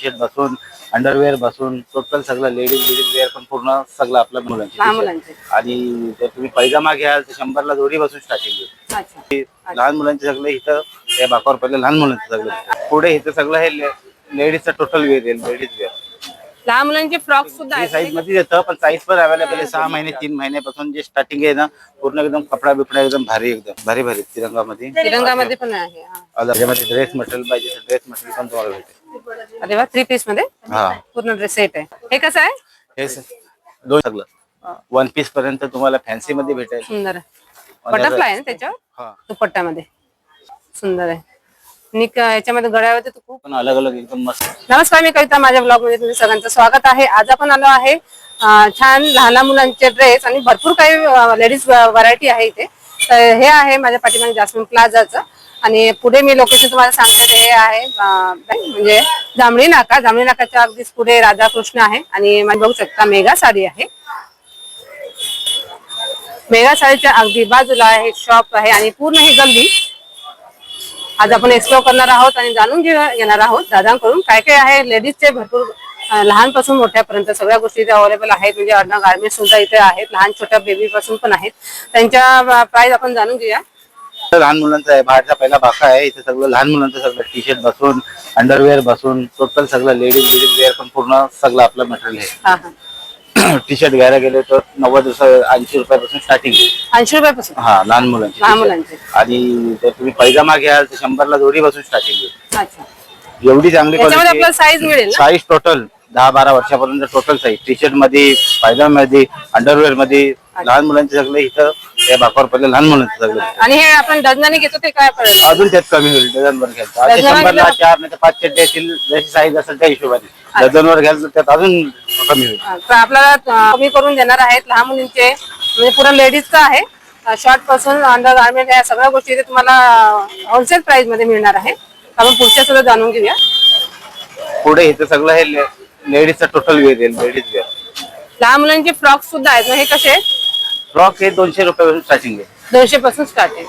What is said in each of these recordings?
Shirt बसून underwear बसून total सगळं लेडीज वेअर पण पूर्ण सगळं आपल्या मुलांचे आणि जर तुम्ही पैजामा घ्याल तर 100ला जोडी बसून स्टार्टिंग आहे. लहान मुलांचे सगळं इथं या बाकावर पहिले लहान मुलांचं सगळं पुढे इथं सगळं हे लेडीजचं टोटल वेअर आहे. लेडीज वेअर लहान मुलांचे फ्रॉक सुद्धा ही साईज मध्ये येतं पण साईज पण अवेलेबल आहे. 6 महिने 3 महिन्यापासून जे स्टार्टिंग आहे ना पूर्ण एकदम कपडा बिपडा एकदम भारी एकदम भारी भारी तिरंगामध्ये पण आहे. त्याच्यामध्ये ड्रेस मटेरियल पाहिजे तर ड्रेस मटेरियल पण तुम्हाला भेटेल. अरे वा 3 पीस मध्ये हा पूर्ण ड्रेस सेट आहे. हे कसं आहे? हे दोन सगळं 1 पीस पर्यंत तुम्हाला फॅन्सी मध्ये भेटेल. सुंदर बटरफ्लाय आहे त्याच्यावर दुपट्ट्यामध्ये सुंदर आहे. याच्यामध्ये गळ्यावरती तू खूप अलग अलग एकदम मस्त. नमस्कार, मी कविता. माझ्या ब्लॉग मध्ये तुमचं सगळ्यांचं स्वागत आहे. आज आपण आलो आहे छान लहान मुलांचे ड्रेस आणि भरपूर काही लेडीज व्हरायटी आहे इथे. तर हे आहे माझ्या पाठीमागे जास्मिन प्लाझाचं आणि पुढे मी लोकेशन तुम्हाला सांगते. हे आहे म्हणजे जांभळी नाकाच्या अगदीच पुढे राधाकृष्ण आहे आणि मला बघू शकता मेगा साडी आहे. मेगा साडीच्या अगदी बाजूला हे शॉप आहे आणि पूर्ण ही गल्ली आज आपण एक्सप्लोर करणार आहोत आणि जाणून घेणार आहोत दादांकडून काय काय आहे. लेडीजचे भरपूर लहानपासून मोठ्यापर्यंत सगळ्या गोष्टी इथे अवेलेबल आहेत. म्हणजे अर्धा गार्मेंट सुद्धा इथे आहेत. लहान छोट्या बेबी पासून पण आहेत. त्यांच्या प्राइस आपण जाणून घेऊया. लहान मुलांचा आहे. बाहेरचा पहिला बाका आहे. इथे सगळं लहान मुलांचं सगळं टी शर्ट बसून अंडरवेअर बसून टोटल सगळं लेडीज वेअर पण पूर्ण सगळं आपलं मटेरियल आहे. टी शर्ट घ्यायला गेले तर 80 रुपयापासून स्टार्टिंग. 80 रुपयापासून हा लहान मुलांचे. आणि जर तुम्ही पैजामा घ्याल तर 100ला जोडी बसून स्टार्टिंग आहे. एवढी चांगली क्वालिटी. साईज मिळेल. साईज टोटल 10-12 वर्षापर्यंत टोटल साईज. टी शर्ट मध्ये, पैजामा मध्ये, अंडरवेअर मध्ये लहान मुलांचे सगळे इथं या बाकावर पडले लहान मुलांचे सगळं. आणि हे आपण डझनाने घेतो ते काय पडेल? अजून त्यात कमी होईल. डझनवर घ्याल 100ला 4 नाही तर 5 चड्डे येतील. जशी साईज असेल त्या हिशोबाने. डझनवर घ्याल तर त्यात अजून कमी होईल. तर आपल्याला कमी करून देणार आहेत. लहान मुलींचे म्हणजे पूर्ण लेडीजचं आहे. शॉर्ट पासून अंडर गार्मेंट या सगळ्या गोष्टी इथे तुम्हाला होलसेल प्राइस मध्ये मिळणार आहे. आपण पुढच्या सुद्धा जाणून घेऊया. पुढे इथे सगळं हे लेडीजचं टोटल वेअर आहे. Ladies wear. लहान मुलांचे फ्रॉक सुद्धा आहेत. हे कसे? फ्रॉक हे 200 रुपयापासून स्टार्टिंग आहे. 200 पासून स्टार्टिंग.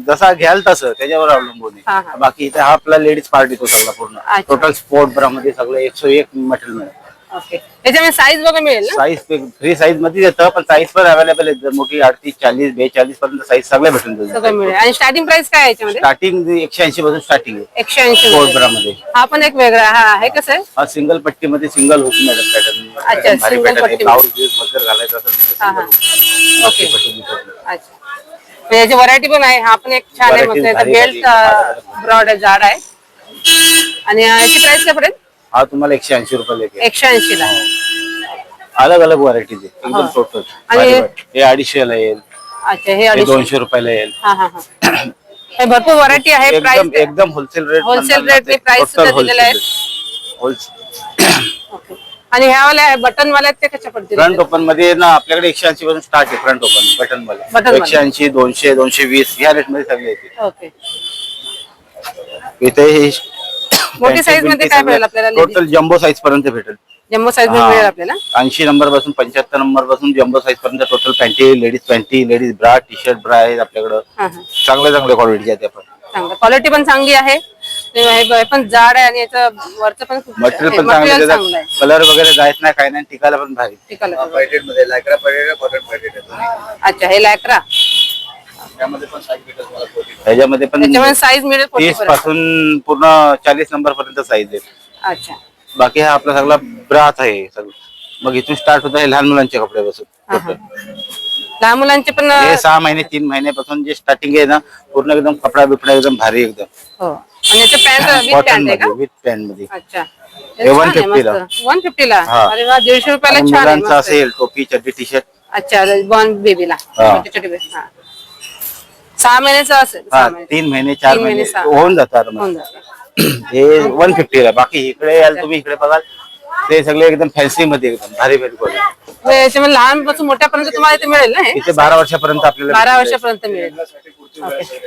जसा घ्याल तसं त्याच्यावर अवलंबून आहे. बाकी इथे हा आपला लेडीज पार्टी तो सगळा पूर्ण टोटल स्पोर्ट ब्रा मध्ये सगळं 101 मटेरियल मिळेल. ओके. त्याच्यामध्ये साईज बघा मिळेल ना? साईज फ्री साईज मध्ये येतं पण साईज पण अवेलेबल आहे. जर मोठी 38, 40, 42 पर्यंत साईज सगळे भेटून मिळेल. आणि स्टार्टिंग प्राइस काय आहे याच्यामध्ये? स्टार्टिंग 180 पासून स्टार्टिंग आहे. 180 स्पोर्ट ब्रा मध्ये. हा पण एक वेगळा आहे. कसं आहे? हा सिंगल पट्टी मध्ये सिंगल हुक मॅडम पॅटर्न. भारी पॅटर्न. ब्लाउज वगैरे घालायचं असेल. ओके. अच्छा. याची व्हरायटी पण आहे. हा पण एक छान आहे. मस्त बेल्ट ब्रॉड आहे, जाड आहे. आणि याची प्राइस काय पडेल? हा तुम्हाला 180 रुपये. 180 ला. अलग अलग व्हरायटीज आहे एकदम टोटल. हे 250 ला येईल. अच्छा. हे 200 रुपयाला येईल. भरपूर व्हरायटी आहे. एकदम होलसेल रेट. होलसेल रेट ने प्राइस सुद्धा दिलेले आहेत. आणि ह्या वाल्या बटन वाल्या ते कशा पडतील? फ्रंट ओपन मध्ये ना आपल्याकडे 180 पासून स्टार्ट आहे. फ्रंट ओपन बटन मध्ये 180, 200, 220 या रेट मध्ये सगळे येते. ओके. इथे हे मोठी साईज मध्ये काय मिळेल आपल्याला? टोटल जम्बो साईज पर्यंत भेटेल. जम्बो साईज मध्ये मिळेल आपल्याला 80 नंबर पासून 75 नंबर पासून जम्बो साईज पर्यंत total panty, ladies bra, T shirt bra आहेत आपल्याकडे. चांगल्या क्वालिटी आहेत. आपण क्वालिटी पण चांगली आहे. पण जाड आहे आणि याचं वरचं पण मटेरियल पण चांगलं आहे. कलर वगैरे जायत नाही काय नाही. टिकायला पण भारी. अच्छा. हे लॅक्रा. ह्याच्यामध्ये पण साईज मिळेल 30 पासून पूर्ण 40 नंबर पर्यंत साईज आहे. अच्छा. बाकी हा आपला सगळा ब्राच आहे सगळं. मग इथून स्टार्ट होत आहे लहान मुलांचे कपडे बसून. लहान मुलांचे पण हे 6 महिने 3 महिन्यापासून जे स्टार्टिंग आहे ना पूर्ण एकदम कपडा बिपडा एकदम भारी एकदम. आणि याचं पॅन्ट विथ पॅन्ट आहे का? विथ पॅन्ट मध्ये. अच्छा. 150 ला. 150 ला. अरे वा. 150 रुपयाला छान आहे. मुलांचं असेल टोपी, चड्डी, टी शर्ट. अच्छा. बॉर्न बेबीला 6 महिन्याचं असेल. 3 महिने 4 महिने होऊन जातात. हे 150 ला. बाकी इकडे याल तुम्ही इकडे बघाल ते सगळे एकदम फॅन्सी मध्ये एकदम भारी भारी क्वालिटी. याच्यामध्ये लहानपासून मोठ्यापर्यंत तुम्हाला इथे मिळेल ना? इथे 12 वर्षापर्यंत आपल्याला 12 वर्षापर्यंत मिळेल.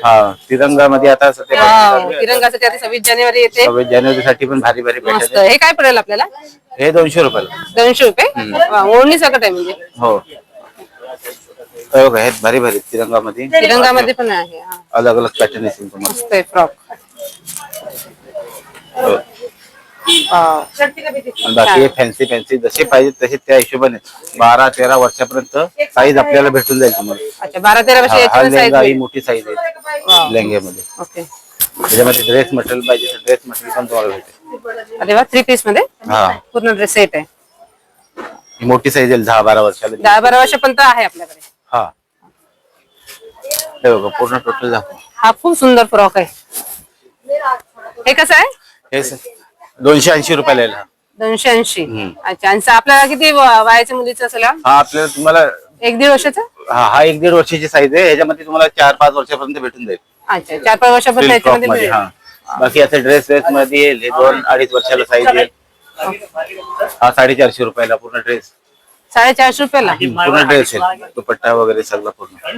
हा. तिरंगा मध्ये आता तिरंगासाठी आता 26 जानेवारी येते. 26 जानेवारी साठी पण भारी भारी मस्त. हे काय पडेल आपल्याला? हे 200 रुपयाला. 200 रुपये. ओढणी सकट आहे म्हणजे. हो. आहेत भारी भारी तिरंगामध्ये पण आहे. अलग अलग पॅटर्न असेल तुम्हाला. मस्त आहे फ्रॉक. आणि बाकी हे फॅन्सी फॅन्सी जसे पाहिजे तसे त्या हिशोबाने 12-13 वर्षापर्यंत साईज आपल्याला भेटून जाईल तुम्हाला. अच्छा 12-13 वर्ष हा याची लेहंगा ही साईज. मोठी साईज आहे लेहंग्यामध्ये. ओके. त्याच्यामध्ये ड्रेस मटेरियल पाहिजे तर ड्रेस मटेरियल पण तुम्हाला भेटेल. अरे वा 3 पीस मध्ये हा पूर्ण ड्रेस सेट आहे. ही मोठी साईज आहे 10-12 वर्षाला. 10-12 वर्षापर्यंत आहे आपल्याकडे. हा हे बघा पूर्ण टोटल दाखव. हा खूप सुंदर फ्रॉक आहे. हे कसं आहे? हे 280 रुपयाला आहे. 280. अच्छा. आणि आपल्याला किती वयाच्या मुलीचं असेल? हा आपल्याला तुम्हाला 1-1.5 वर्षाचा. हा 1-1.5 वर्षाची साईज आहे. ह्याच्यामध्ये तुम्हाला 4-5 वर्षापर्यंत भेटून जाईल. अच्छा 4-5 वर्षापर्यंत याच्यामध्ये मिळेल. बाकी आता ड्रेस मध्ये येईल हे 2-2.5 वर्षाला साईज येईल. हा 450 रुपयाला पूर्ण ड्रेस. 450 रुपयाला पूर्ण ड्रेस आहे. दुपट्टा वगैरे सगळं पूर्ण.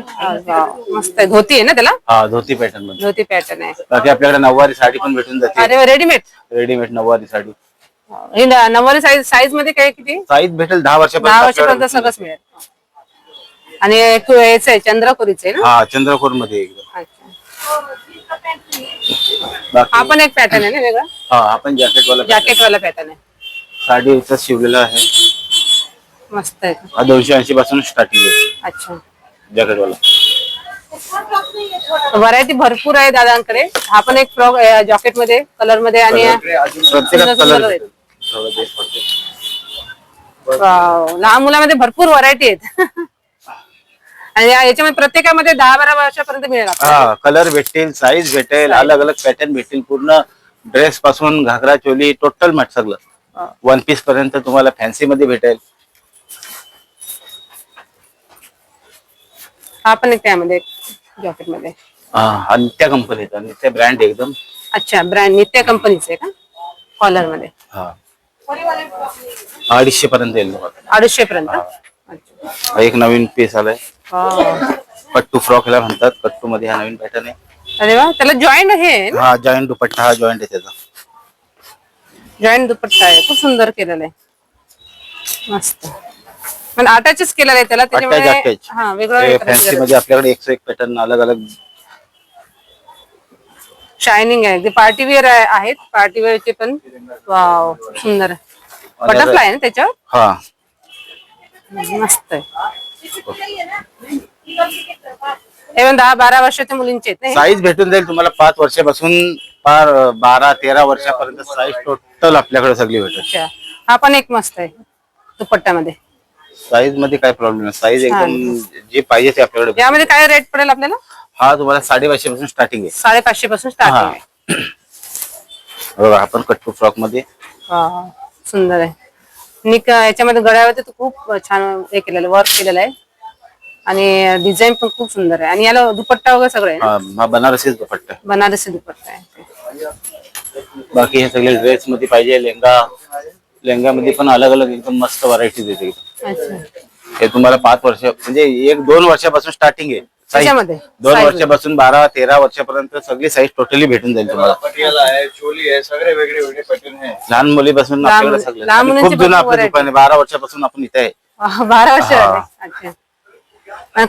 मस्त आहे. धोती आहे ना त्याला? हा धोती पॅटर्न मध्ये. धोती पॅटर्न आहे. बाकी आपल्याकडे नऊवारी साडी पण भेटून जाते. अरे रेडीमेड. रेडीमेड नऊवारी साडी. ही नऊवारी साईज मध्ये काय किती? साईज भेटेल 10 वर्षापर्यंत सगळंच मिळेल. आणि याच आहे चंद्रकोरीच आहे ना? हा चंद्रकोर मध्ये एकदम. अच्छा. हा पण एक पॅटर्न आहे ना वेगळा? हा आपण जॅकेट वाला पॅटर्न आहे. साडीचा शिवलेला आहे. मस्त आहे. हा 280 पासून स्टार्टिंग आहे. अच्छा. जॅकेट वाला. व्हरायटी भरपूर आहे दादांकडे. हा पण एक फ्रॉक जॅकेट मध्ये कलर मध्ये आणि प्रत्येकात कलर. लहान मुलामध्ये भरपूर व्हरायटी आहेत. आणि याच्यामध्ये प्रत्येकामध्ये 10-12 वर्षापर्यंत मिळेल. हा कलर भेटतील, साईज भेटेल, अलग अलग पॅटर्न भेटतील. पूर्ण ड्रेस पासून घागरा चोली टोटल मॅट सगळं 1 पीस पर्यंत तुम्हाला फॅन्सी मध्ये भेटेल. हा पण एक त्यामध्ये जॅकेट मध्ये. हा नित्या कंपनीचा नित्या ब्रँड एकदम. अच्छा ब्रँड नित्या कंपनीचे का? कॉलर मध्ये. हा 250 पर्यंत येईल. 250 पर्यंत. हा एक नवीन पीस आलाय. कट्टू फ्रॉक ला म्हणतात. कट्टू मध्ये हा नवीन पॅटर्न आहे. अरे वा त्याला जॉईंट आहे. हा जॉईंट दुपट्टा. हा जॉईंट आहे त्याचा. जॉईंट दुपट्टा आहे. खूप सुंदर केलेला आहे. मस्त. पण अटॅचच केलेला आहे त्याला. त्याच्यामुळे हा वेगळं फॅन्सी मध्ये आपल्याकडे 101 पॅटर्न अलग अलग शायनिंग आहे. ते पार्टी वेअर आहेत. पार्टी वेअर चे पण वाव सुंदर. बटरफ्लाय आहे ना त्याच्यावर? हा मस्त आहे. हे 10-12 वर्षाच्या मुलींचे आहेत. साईज भेटून जाईल तुम्हाला 5 वर्षापासून 12-13 वर्षापर्यंत साईज टोटल आपल्याकडे सगळी भेटेल. हा पण एक मस्त आहे दुपट्ट्यामध्ये. साईज मध्ये काय प्रॉब्लेम नाही. साईज एकदम जे पाहिजे ते आपल्याकडे. यामध्ये काय रेट पडेल आपल्याला? हा तुम्हाला 550 पासून स्टार्टिंग आहे. 550 पासून स्टार्टिंग आहे. बघा आपण कट्टू फ्रॉक मध्ये. सुंदर आहे. याच्यामध्ये गळ्यावरती खूप छान हे केलेलं वर्क केलेलं आहे. आणि डिझाईन पण खूप सुंदर आहे. आणि याला दुपट्टा वगैरे सगळं आहे. हा बनारसी दुपट्टा. बनारसी दुपट्टा आहे. बाकी हे सगळे ड्रेस मध्ये पाहिजे. लेहंगा मध्ये पण अलग अलग एकदम मस्त व्हरायटी देते. हे तुम्हाला 5 वर्ष म्हणजे 1-2 वर्षापासून स्टार्टिंग आहे. त्याच्यामध्ये 2 वर्षापासून 12-13 वर्षापर्यंत सगळी साईज टोटली भेटून जाईल तुम्हाला. चोली आहे सगळे वेगळे वेगळे पॅटर्न आहे. लहान मुलीपासून आपल्याकडे सगळं. खूप जुनं आपलं दुकान आहे. 12 वर्षापासून आपण इथे आहे. 12 वर्ष. अच्छा.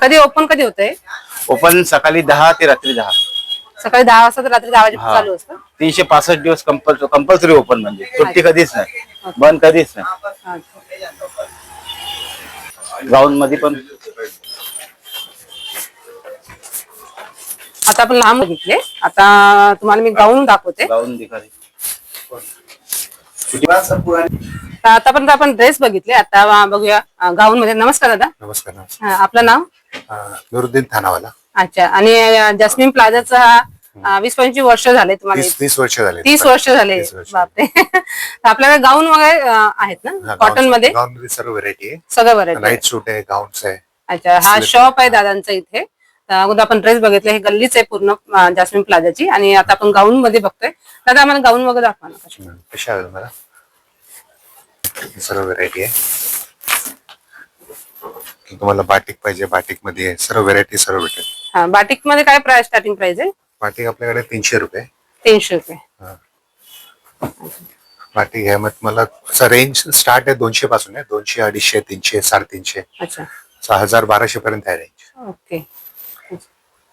कधी ओपन कधी होतंय? ओपन सकाळी 10 ते रात्री 10. सकाळी 10 वाजता तर रात्री 10 वाजेपर्यंत चालू असतं. 365 दिवस कंपल्सरी ओपन. म्हणजे सुट्टी कधीच नाही. बंद कधीच नाही. गाऊन मध्ये पण. आता आपण लांब बघितले. आता तुम्हाला मी गाऊन दाखवते. गाऊन दिखाते. आतापर्यंत आपण ड्रेस बघितले. आता बघूया गाऊन मध्ये. नमस्कार दादा. नमस्कार. आपलं नाव? नुरुद्दीन थानावाला. अच्छा. आणि जस्मिन प्लाझाचा 20-25 वर्ष झाले तुम्हाला? 30 वर्ष झाले. 30 वर्ष झाले. बापरे. आपल्याकडे गाऊन वगैरे आहेत ना कॉटन मध्ये? गाऊन मध्ये सर्व व्हरायटी आहे. सगळं व्हरायटी. नाईट सूट आहे, गाऊन्स आहे. अच्छा. हा शॉप आहे दादांचा इथे. अगोदर आपण ड्रेस बघितले. हे गल्लीच आहे पूर्ण जास्मिन प्लाझाची. आणि आता आपण गाऊन मध्ये बघतोय. दादा आम्हाला गाऊन वगैरे दाखवा ना. कशा आहे मला? सर्व व्हरायटी आहे. तुम्हाला बाटिक पाहिजे, बाटिक मध्ये सर्व व्हरायटी सर्व भेटेल. हा बाटिक मध्ये काय प्राइस स्टार्टिंग प्राइस आहे? बाटिक आपल्याकडे 300 रुपये. 300 रुपये. बाटिक आहे मग मला रेंज स्टार्ट आहे 200 पासून आहे. 200, 250, 300, 350. अच्छा. 1000-1200 पर्यंत आहे रेंज. ओके.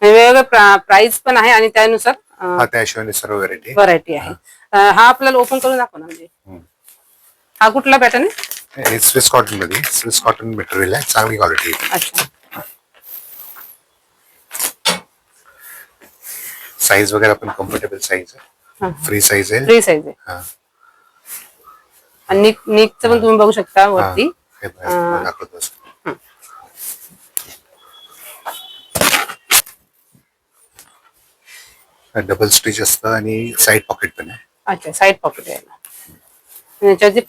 वेगवेगळे प्राइस पण आहे आणि त्यानुसार त्या हिशोबाने सर्व व्हरायटी आहे. हा आपल्याला ओपन करून दाखव ना, म्हणजे हा कुठला पॅटर्न आहे? हे स्विस कॉटन मध्ये, स्विस कॉटन मटेरियल आहे, चांगली क्वालिटी. अच्छा, साईज वगैरे पण कम्फर्टेबल साईज आहे, फ्री साईज आहे. फ्री साईज आहे. हा आणि निकचं पण तुम्ही बघू शकता हा, वरती. हे बघा, दाखवतो. डबल स्टिच असतं आणि साईड पॉकेट पण आहे. अच्छा, साईड पॉकेट आहे. याच्यावरती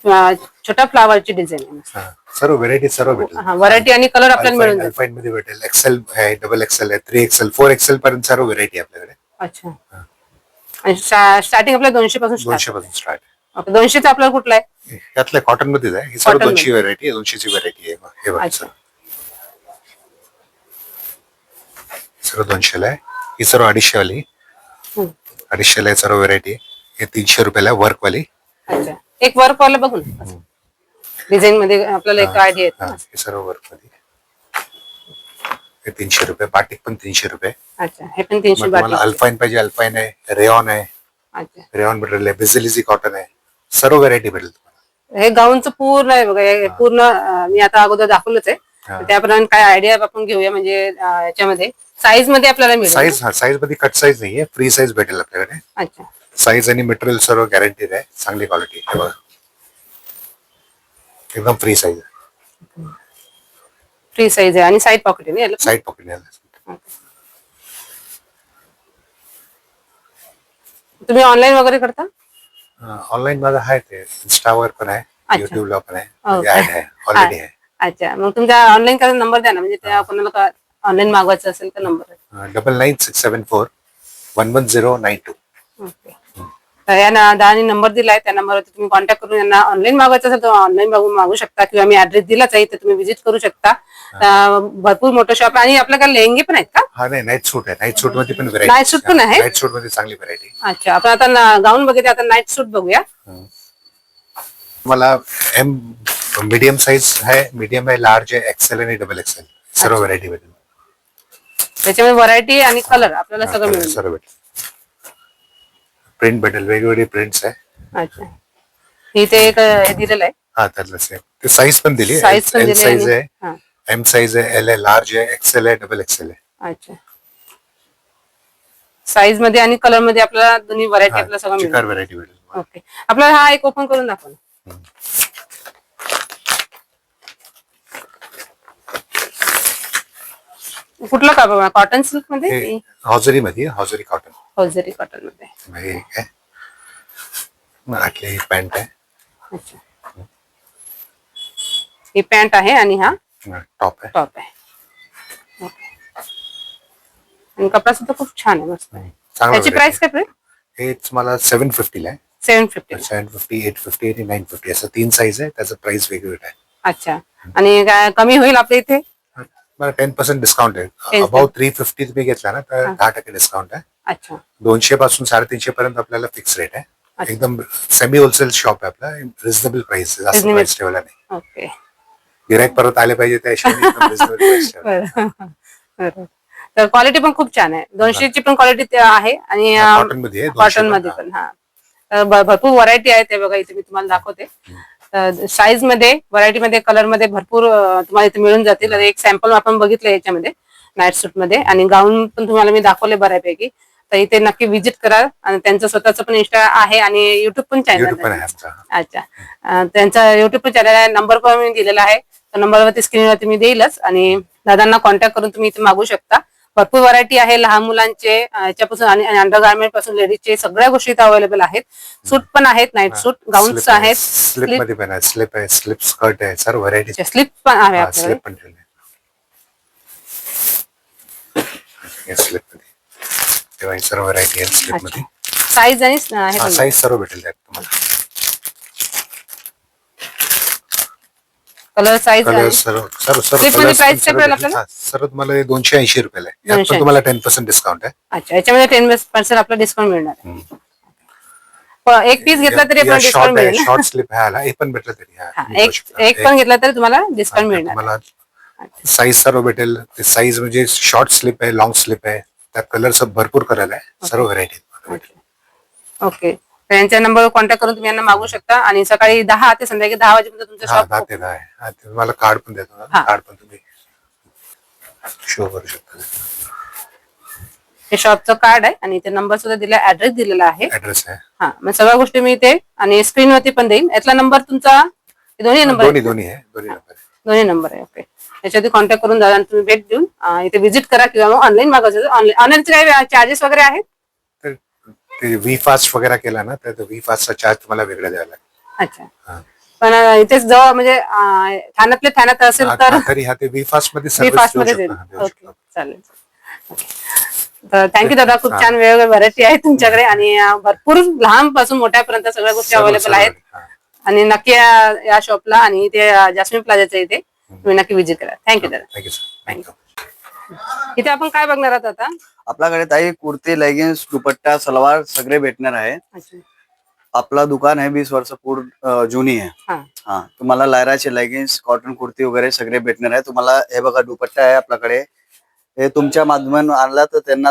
छोट्या फ्लावरची डिझाईन आहे. हा, सर्व व्हेरायटी सर्व भेटेल. हा, व्हरायटी आणि कलर आपल्याला मिळून जाईल. अल्पाईन मध्ये भेटेल, एक्सेल आहे, डबल एक्सेल आहे, 3XL 4XL पर्यंत सर्व व्हेरायटी आपल्याकडे. अच्छा, आणि स्टार्टिंग आपल्या 200 पासून 200 पासून स्टार्ट. ओके, 200चा आपल्याला कुठला आहे? यातलं कॉटन मध्येच आहे, ही सर्व Cotton 200 व्हेरायटी आहे, 200ची व्हेरायटी आहे. हे बघा अच्छा, सर्व 200 ला आहे. ही सर्व 250 वाली, 250 ला आहे सर्व व्हेरायटी. हे 300 रुपयाला वर्क वाली. अच्छा, एक वर्क वाला बघून डिझाईन मध्ये आपल्याला एक आयडिया येते. हे सर्व वर्क मध्ये. हे 300 रुपये. बाटिक पण 300 रुपये. अच्छा, हे पण 300 तुम्हाला बाटिक. अल्पाईन पाहिजे अल्पाईन आहे, रेऑन आहे, अच्छा, रेऑन मटेरियल आहे, बिझिलिझी कॉटन आहे, सर्व व्हेरायटी भेटेल तुम्हाला. हे गाऊनचं पूर्ण आहे बघा, हे पूर्ण मी आता अगोदर दाखवलंच आहे. त्याप्रमाणे काय आयडिया आपण घेऊया, म्हणजे याच्यामध्ये साईज मध्ये आपल्याला मिळेल. साईज, हा साईज मध्ये कट साईज नाहीये, फ्री साईज भेटेल आपल्याकडे. अच्छा, साईज आणि मटेरियल सर्व गॅरंटीड आहे, चांगली क्वालिटी. हे बघा एकदम फ्री साईज आहे, फ्री साईज आहे आणि साईड पॉकेट आहे. साईड पॉकेट आहे. तुम्ही ऑनलाईन वगैरे करता? ऑनलाईन माझं आहे, ते इंस्टावर पण आहे, अच्छा. युट्यूबला पण आहे, ओके. ऍड आहे, ऑलरेडी आहे. अच्छा, मग तुमचा ऑनलाईन करायचा नंबर द्या ना, म्हणजे त्या कोणाला ऑनलाईन मागवायचं असेल तर नंबर आहे. 9967411092. ओके, तर या दादानी नंबर दिलाय, त्या नंबरवरती तुम्ही कॉन्टॅक्ट करून यांना ऑनलाईन मागवायचं असेल तर ऑनलाईन मागू शकता, किंवा मी ऍड्रेस दिलाच आहे, तर तुम्ही व्हिजिट करू शकता. भरपूर मोठं शॉप आहे. आणि आपल्याकडे लेहंगे पण आहेत का? हा, नाही, नाईट सूट आहे, नाईट सूट मध्ये पण व्हरायटी. नाईट सूट पण आहे? नाईट सूट मध्ये चांगली व्हरायटी. अच्छा, आपण आता गाऊन बघितले, आता नाईट सूट बघूया. मला मीडियम साईज आहे, मीडियम आहे, लार्ज आहे, एक्सेल आणि डबल एक्सेल सर्व व्हरायटी भेटेल. त्याच्यामध्ये व्हरायटी आणि कलर आपल्याला सगळं मिळेल. सर्व भेटेल. प्रिंट भेटेल, वेगवेगळे प्रिंट्स आहे. अच्छा, इथे एक हे दिलेलं आहे. हा, त्यातलं सेम. ते साईज पण दिली, साईज पण एल दिली साईज आणि- आहे, हा. एम साईज आहे, एल आहे, लार्ज आहे, एक्सेल आहे, डबल एक्सेल आहे. अच्छा, साईज मध्ये आणि कलर मध्ये आपल्याला दोन्ही व्हरायटी आपल्याला सगळं चिकार मिळेल. व्हरायटी भेटेल. ओके, आपल्याला हा एक ओपन करून दाखवा. कुठला कापड? कॉटन सिल्क मध्ये? हे हॉजरी मध्ये, हॉजरी कॉटन. होजरी कॉटन मध्ये. हे काय आतली पॅन्ट आहे. अच्छा, ही पॅन्ट आहे आणि हा टॉप आहे. टॉप आहे. ओके, आणि कपडा सुद्धा खूप छान आहे, मस्त आहे. चांगला त्याची variety. प्राइस काय पडेल? हे मला 750 ला आहे. 750. 750, 850 आणि 950 असं 3 साईज आहे, त्याचं प्राइस वेगवेगळं आहे. अच्छा, आणि काय कमी होईल आपल्या इथे? मला 10% डिस्काउंट आहे. 10% अबाउट 350 तुम्ही घेतला ना तर 10% डिस्काउंट आहे. अच्छा, 200 पासून 350 पर्यंत आपल्याला फिक्स रेट आहे. अच्छा. एकदम सेमी होलसेल शॉप आहे आपला, रिझनेबल प्राइस, जास्त Reasonable. प्राइस ठेवला नाही. ओके. गिराईक परत आले पाहिजे त्या हिशोबाने एकदम रिझनेबल प्राइस ठेवला. बरं. तर क्वालिटी पण खूप छान आहे. 200 ची पण क्वालिटी आहे आणि कॉटन मध्ये आहे, 200 कॉटन मध्ये पण. हा, तर भरपूर व्हरायटी आहे, ते बघा इथे मी तुम्हाला दाखवते. साईज मध्ये, व्हरायटी मध्ये, कलर मध्ये भरपूर तुम्हाला इथे मिळून जातील. एक सॅम्पल आपण बघितलं याच्यामध्ये नाईट सूट मध्ये, आणि गाऊन पण तुम्हाला मी दाखवले बऱ्यापैकी. तर इथे नक्की व्हिजिट करा. आणि त्यांचं स्वतःच पण इंस्टा आहे आणि युट्यूब पण चॅनल आहे. अच्छा, त्यांचा युट्यूब पण चॅनल आहे, नंबर पण मी दिलेला आहे. तर नंबरवरती स्क्रीनवरती मी देईलच, आणि दादांना कॉन्टॅक्ट करून तुम्ही इथे मागू शकता. भरपूर व्हरायटी आहे, लहान मुलांचे याच्यापासून आणि अंडरगार्मेंट पासून लेडीजचे सगळ्या गोष्टी इथे अवेलेबल आहेत. सूट पण आहेत, नाईट सूट, गाऊन्स आहेत, स्लिप मध्ये पण आहे, स्लिप आहे, स्लिप स्कर्ट आहे, सर्व व्हरायटी. स्लीप पण आहे आपल्याकडे. स्लिप पण ठेवले. स्लिप मध्ये तेव्हा ही सर्व व्हरायटी आहे स्लिप मध्ये. साईज आणि हे पण साईज सर्व भेटेल त्यात तुम्हाला. कलर, साईज कलर सर्व सर्व सर्व Slip मध्ये colours price पण सर्व काय पडेल भेटेल. आपल्याला? हा, सर्व तुम्हाला 280 रुपयाला आहे. यात 280. पण तुम्हाला 10% डिस्काउंट आहे. अच्छा, याच्यामध्ये 10% आपला डिस्काउंट मिळणार आहे. पण एक पीस घेतला तरी आपल्याला डिस्काउंट मिळेल ना? शॉर्ट स्लिप आहे आला, हे पण भेटलं तरी. हा, एक पण घेतला तरी तुम्हाला डिस्काउंट मिळणार आहे. तुम्हाला साईज सर्व भेटेल. साईज म्हणजे शॉर्ट स्लिप आहे, लॉंग स्लिप आहे, त्यात कलर सब भरपूर कलर आहे, सर्व व्हरायटी. ओके, तर यांच्या नंबरवर कॉन्टॅक्ट करून तुम्ही यांना मागू शकता आणि सकाळी 10 ते संध्याकाळी 10 वाजेपर्यंत तुमचं 10 शॉप 10 ते 10 आहे. हा, ते तुम्हाला कार्ड पण देतो हा. कार्ड पण तुम्ही शो करू शकता. हे शॉपचं कार्ड आहे आणि इथे नंबर सुद्धा दिला, ऍड्रेस दिलेला आहे. ऍड्रेस आहे. हा, मग सगळ्या गोष्टी मी इथे आणि स्क्रीन वरती पण देईन. यातला नंबर तुमचा, हे दोन्ही नंबर दोन्ही दोन्ही आहे, दोन्ही नंबर आहे. दोन्ही नंबर आहे. ओके, याच्यावरती कॉन्टॅक्ट करून दादा तुम्ही भेट देऊन इथे व्हिजिट करा किंवा मग ऑनलाईन मागवायचं. ऑनलाईनचे काही चार्जेस वगैरे आहेत? तर ते वी फास्ट वगैरे केला ना तर वी फास्टचा चार्ज तुम्हाला वेगळा द्यावा लागेल. अच्छा, हा. पण इथेच जवळ म्हणजे ठाण्यातल्या ठाण्यात असेल तर तरी हा ते वी फास्ट मध्ये मी सर्व्हिस फास्ट देऊ मध्ये शकतो. देईल. हा, देऊ ओके, शकतो. चालेल. तर थँक्यू दादा, खूप छान वेगवेगळ्या व्हरायटी आहेत तुमच्याकडे आणि भरपूर लहान पासून मोठ्यापर्यंत सगळ्या गोष्टी सर्व- अवेलेबल सर्व, आहेत. हा. आणि नक्की या शॉपला आणि इथे जास्मिन प्लाझाच्या इथे तुम्ही नक्की व्हिजिट करा. थँक्यू दादा. Thank you sir. थँक्यू. इथे आपण काय बघणार आहोत आता? आपल्याकडे ताई कुर्ती, लेगिन्स, दुपट्टा, सलवार सगळे भेटणार आहे. अच्छा, आपला दुकान आहे 20 वर्ष पूर्ण जुनी आहे. हा, हा, तुम्हाला लायराचे लेगिन्स, कॉटन कुर्ती वगैरे सगळे भेटणार आहे. तुम्हाला हे बघा दुपट्टा आहे आपल्याकडे. हे तुमच्या माध्यमातून आणला तर त्यांना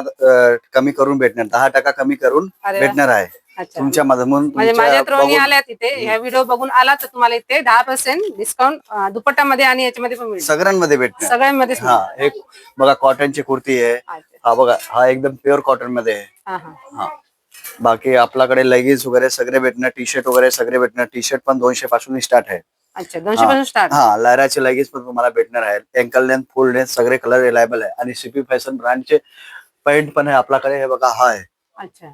कमी करून भेटणार, 10% कमी करून अरे वा. भेटणार आहे अच्छा. तुमच्या माध्यमातून. म्हणजे तुमच्या माझ्या थ्रोनी बघून आल्यात इथे, ह्या व्हिडिओ बघून आला तर तुम्हाला इथे 10% डिस्काउंट दुपट्टामध्ये आणि याच्यामध्ये पण मिळेल, सगळ्यांमध्ये भेटणार. सगळ्यांमध्येच हा, मिळेल. एक बघा कॉटनची कुर्ती आहे. अच्छा. हा बघा, हा एकदम प्युअर कॉटन मध्ये आहे. हा, हा. हा, बाकी आपल्याकडे लेगिन्स वगैरे सगळे भेटणार, टी शर्ट वगैरे सगळे भेटणार. टी शर्ट पण 200 पासून स्टार्ट आहे. अच्छा, 200 पासून स्टार्ट. हा, लायराचे लेगिन्स पण तुम्हाला भेटणार आहे. अँकल लेंथ, फुल लेंथ सगळे कलर अवेलेबल आहे. आणि सीपी फॅशन ब्रँडचे पॅन्ट पण आहे आपल्याकडे. हे बघा, हा आहे. अच्छा,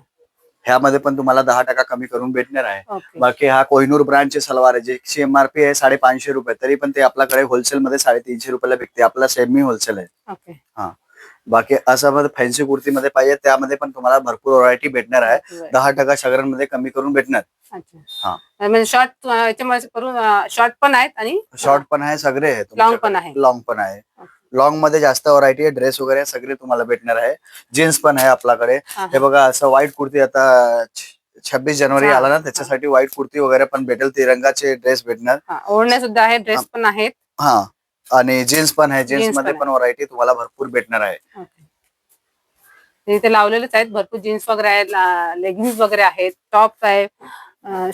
ह्यामध्ये पण तुम्हाला 10% कमी करून भेटणार आहे. ओके. बाकी हा कोहिनूर ब्रँडचे सलवार आहे, ज्याची एमआरपी आहे 550 रुपये, तरी पण ते आपल्याकडे होलसेल मध्ये 350 रुपयाला विकते. आपला सेमी होलसेल आहे. ओके. हा, बाकी असं मध्ये फॅन्सी कुर्तीमध्ये पाहिजे त्यामध्ये पण तुम्हाला भरपूर व्हरायटी भेटणार आहे. 10% सगळ्यांमध्ये कमी करून भेटणार. अच्छा, हा, म्हणजे शॉर्ट याच्यामध्ये करून शॉर्ट पण आहेत आणि शॉर्ट पण आहे, सगळे आहे. लॉंग पण आहे. लॉंग पण आहे. लॉंग मध्ये जास्त व्हरायटी आहे. ड्रेस वगैरे सगळे तुम्हाला भेटणार आहे. जीन्स पण आहे आपल्याकडे. हे बघा, असं व्हाईट कुर्ती आता 26 जानेवारी आला ना, त्याच्यासाठी व्हाईट कुर्ती वगैरे पण भेटेल. तिरंगाचे ड्रेस भेटणार. ओढण्या सुद्धा आहे, ड्रेस पण आहेत. हा, आणि जीन्स पण आहे. जीन्स जीन्स मध्ये पण पण व्हरायटी तुम्हाला भरपूर भेटणार आहे. ओके. इथे लावलेलेच आहेत भरपूर, जीन्स वगैरे आहेत, लेगिन्स वगैरे आहेत, टॉप आहे,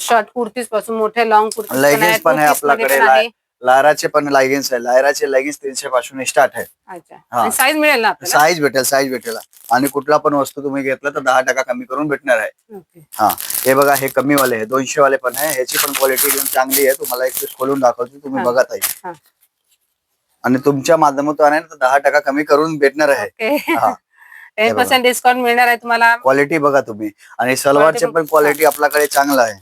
शॉर्ट कुर्तीज पासून मोठे लॉंग कुर्ती लेगिन्स पण आहे आपल्याकडे. लायराचे पण लेगिन्स आहे. लायराचे लेगिन्स 300 पासून स्टार्ट आहे. अच्छा, साईज मिळेल ना आपल्याला? साईज भेटेल, साईज भेटेल. आणि कुठला पण वस्तू तुम्ही घेतला तर 10% कमी करून भेटणार आहे. ओके. हा, हे बघा, हे कमी वाले आहे, 200 वाले पण आहे. ह्याची पण क्वालिटी एकदम चांगली आहे. तुम्हाला एक पीस खोलून दाखवतो, तुम्ही बघा ताई. हा. आणि तुमच्या माध्यमातून आहे ना, तर 10% कमी करून भेटणार आहे. ओके. हा, 10% डिस्काउंट मिळणार आहे तुम्हाला. क्वालिटी बघा तुम्ही. आणि सलवारचे पण क्वालिटी आपल्याकडे चांगला आहे.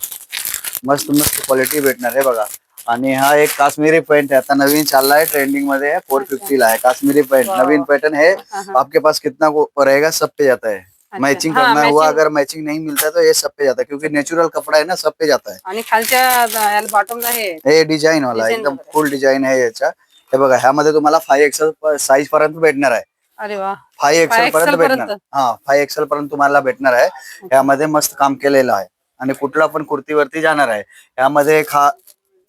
मस्त मस्त क्वालिटी भेटणार आहे बघा. आणि हा एक काश्मीरी पॅन्ट आहे, आता नवीन चालला है, ट्रेंडिंग मध्ये है, 450 ला है काश्मीरी पैंट. नवीन पैटर्न है. आपके पास कितना रहेगा, सब पे जाता है. मैचिंग करना हुआ, अगर मैचिंग नहीं मिलता तो ये सब पे जाता है, क्योंकि नेचुरल कपड़ा है ना, सब पे जाता है. आणि खालच्या बॉटमला हे डिझाईन वाला एकदम फुल डिझाईन आहे याचा. हे बघा, ह्यामध्ये तुम्हाला 5XL साईज पर्यंत भेटणार आहे. अरे वा, 5XL पर्यंत भेटणार. हा, 5XL पर्यंत तुम्हाला भेटणार आहे. यामध्ये मस्त काम केलेलं आहे. आणि कुठला पण कुर्तीवरती जाणार आहे. यामध्ये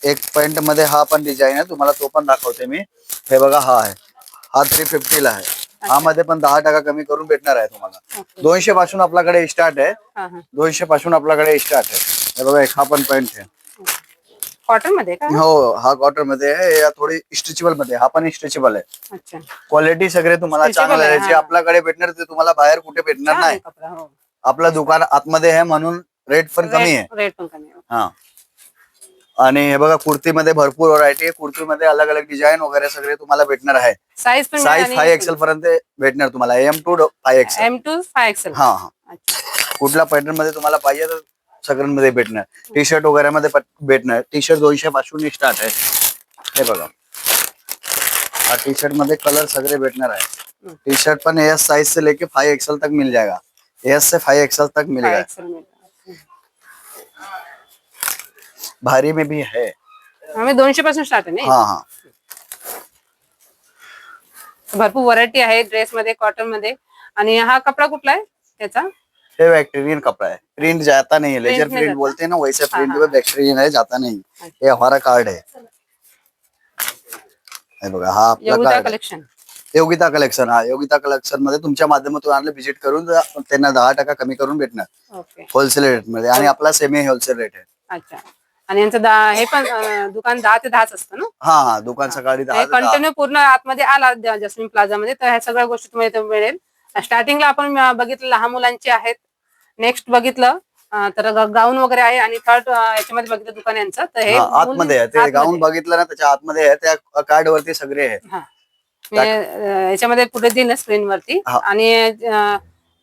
एक पॅन्ट मध्ये हा पण डिझाईन आहे, तुम्हाला तो पण दाखवते मी. हे बघा, हा आहे, हा 350 ला आहे. हा मध्ये पण 10% कमी करून भेटणार आहे तुम्हाला. 200 पासून आपल्याकडे स्टार्ट आहे. 200 पासून आपल्याकडे स्टार्ट आहे. हे बघा, एक हा पण पॅन्ट आहे. कॉटन मध्ये का? हो, हा कॉटन मध्ये आहे. या थोडी स्ट्रेचेबल मध्ये, हा पण स्ट्रेचेबल आहे. अच्छा, क्वालिटी सगळे तुम्हाला चांगलं आहे. जे आपल्याकडे भेटणार ते तुम्हाला बाहेर कुठे भेटणार नाही. आपलं दुकान आतमध्ये आहे म्हणून रेट पण कमी आहे. रेट पण कमी आहे. हा, आणि हे बघा, कुर्तीमध्ये भरपूर व्हरायटी आहे. कुर्तीमध्ये अलग अलग डिझाईन वगैरे सगळे तुम्हाला भेटणार आहे. साईज 5XL पर्यंत भेटणार तुम्हाला. M to 5XL. M to 5XL. हा, कुठल्या पॅटर्न मध्ये तुम्हाला पाहिजे तर सगळ्यांमध्ये भेटणार. टी शर्ट वगैरे मध्ये भेटणार. टी शर्ट 200 पासून स्टार्ट आहे. हे बघा, हा टी शर्ट मध्ये कलर सगळे भेटणार आहे. टी शर्ट पण S साइज से लेके 5XL तक मिल जाएगा. S से 5XL तक मिलेगा. भारी में भी है. हमें 200 पासून स्टार्ट आहे. हाँ हाँ, भरपूर व्हरायटी आहे ड्रेस मध्ये, कॉटन मध्ये. आणि हा कपडा कुठला आहे त्याचा? ये बैक्टीरियन कपड़ा है. प्रिंट जाता नहीं है. लेजर प्रिंट बोलते हैं ना, वैसे प्रिंट में बैक्टीरियन है, जाता नहीं. ये हमारा कार्ड है. हे बघा, हा आपला कार्ड कलेक्शन. योगिता कलेक्शन, हा योगिता कलेक्शन मध्ये तुमच्या माध्यमातून आणलं व्हिजिट करून त्यांना 10% कमी करून भेटणार ओके. होलसेल रेट मध्ये, आणि आपला सेमी होलसेल रेट आहे. अच्छा. आणि यांचं हे पण दुकान 10 ते 10 असतं ना? हा दुकान सकाळी 10 ते 10. कंटिन्यू पूर्ण आतमध्ये आला जस्मिन प्लाझा मध्ये तर ह्या सगळ्या गोष्टी तुम्हाला इथे मिळेल. स्टार्टिंगला आपण बघितलं लहान मुलांचे आहेत, नेक्स्ट बघितलं तर गाऊन वगैरे आहे, आणि थर्ड याच्यामध्ये बघितलं दुकान यांचं तर हे आतमध्ये आहे ते गाऊन बघितलं ना, त्याच्या आतमध्ये आहे, त्या कार्ड वरती सगळे आहे. याच्यामध्ये पुढे दिलं स्क्रीन वरती. आणि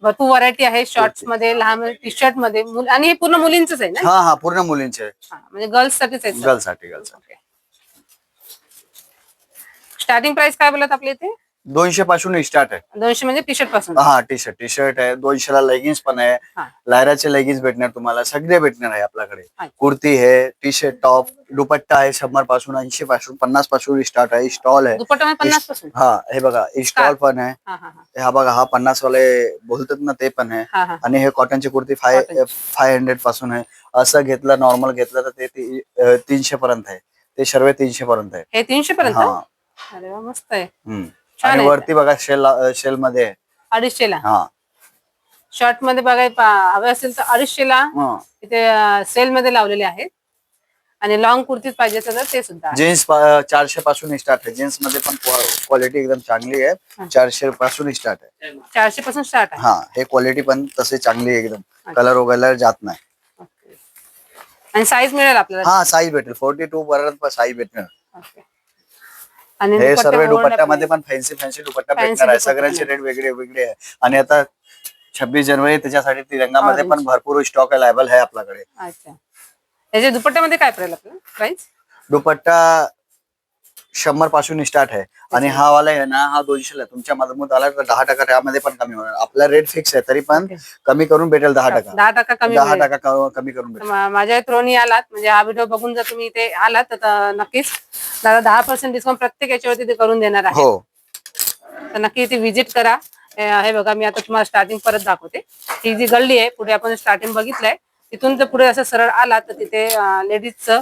भरपूर व्हरायटी आहे शॉर्ट्स मध्ये, लहान टी शर्ट मध्ये, आणि हे पूर्ण मुलींचंच आहे ना? हा पूर्ण मुलींचे, म्हणजे गर्ल्स साठीच आहे. गर्ल्स साठी. स्टार्टिंग प्राइस काय बोलत आपल्या इथे? 200 पासून स्टार्ट आहे. 200 म्हणजे टी शर्ट पासून? हा टी शर्ट आहे. 200 ला लेगिन्स पण आहे, लायराचे लेगिन्स भेटणार तुम्हाला, सगळे भेटणार आहे आपल्याकडे. कुर्ती आहे, टी शर्ट, टॉप, दुपट्टा आहे 100 पासून, 80 पासून, 50 पासून स्टार्ट आहे. स्टॉल आहे दुपट्टा 50 पासून? हा हे बघा स्टॉल पण आहे. हा बघा हा 50 वाले बोलतात ना ते पण आहे. आणि हे कॉटनची कुर्ती 500 पासून आहे. असं घेतलं नॉर्मल घेतलं तर ते 300 पर्यंत आहे. ते सर्व 300 पर्यंत आहे. हे 300 पर्यंत? अरे वा, मस्त आहे. आणि वरती बघा शेल मध्ये 250 ला. हा शॉर्ट मध्ये बघाय हवे असेल तर 250 ला इथे सेल मध्ये लावलेले आहेत. आणि लॉंग कुर्तीज पाहिजे तर ते सुद्धा. जीन्स 400 पासून स्टार्ट आहे. जीन्स मध्ये पण क्वालिटी एकदम चांगली आहे. 400 पासून स्टार्ट आहे. 400 पासून स्टार्ट आहे. हा हे क्वालिटी पण तसे चांगली आहे एकदम, कलर वगैरे जात नाही. आणि साईज मिळेल आपल्याला? हा साईज भेटेल 42 पर्यंत साईज भेटणार. आणि हे सर्व दुपट्ट्यामध्ये पण फॅन्सी दुपट्टा भेटणार आहे. सगळ्यांचे रेट वेगळे वेगळे आहे. आणि आता 26 जानेवारी त्याच्यासाठी तिरंगामध्ये पण भरपूर स्टॉक अवेलेबल आहे आपल्याकडे. अच्छा. याच्या दुपट्ट्यामध्ये काय पडेल आपल्याला प्राइस? दुपट्टा 100 पासून स्टार्ट आहे. आणि हा वाला आहे ना, हा 200 ला. तुमच्या मधून आला तर 10% त्यामध्ये पण कमी होणार. आपला रेट फिक्स आहे, तरी पण कमी करून भेटेल 10%. 10% कमी? 10% कमी करून भेटेल. माझ्या थ्रोनी आलात म्हणजे हा व्हिडिओ बघून जर तुम्ही इथे आलात तर नक्कीच दादा 10% डिस्काउंट प्रत्येक याच्यावरती ते करून देणार आहे. हो, तर नक्की इथे व्हिजिट करा. हे बघा मी आता तुम्हाला स्टार्टिंग परत दाखवते. ही जी गल्ली आहे पुढे आपण स्टार्टिंग बघितलंय, तिथून जर पुढे असं सरळ आला तर तिथे लेडीजचं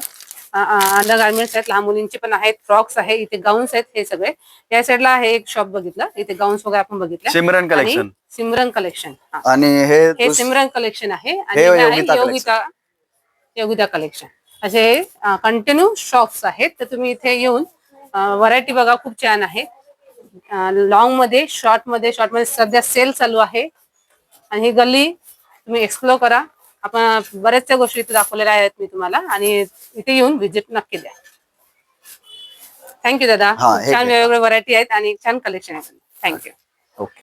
अंडर गार्मेंट्स आहेत, लहान मुलींचे पण आहेत, फ्रॉक्स आहे, इथे गाऊन्स आहेत. हे सगळे या साईडला आहे एक शॉप बघितलं, इथे गाऊन्स वगैरे आपण बघितलं. सिमरन कलेक्शन. सिमरन कलेक्शन. आणि हे सिमरन कलेक्शन आहे. आणि योगिता कलेक्शन असे कंटिन्यू शॉप्स आहेत. तर तुम्ही इथे येऊन व्हरायटी बघा, खूप छान आहे. लॉंग मध्ये, शॉर्ट मध्ये सध्या सेल चालू आहे. आणि ही गल्ली तुम्ही एक्सप्लोर करा. आपण बऱ्याचशा गोष्टी इथे दाखवलेल्या आहेत मी तुम्हाला, आणि इथे येऊन व्हिजिट नक्की द्या. थँक्यू दादा. छान वेगवेगळे व्हरायटी आहेत आणि छान कलेक्शन आहे. थँक्यू. ओके.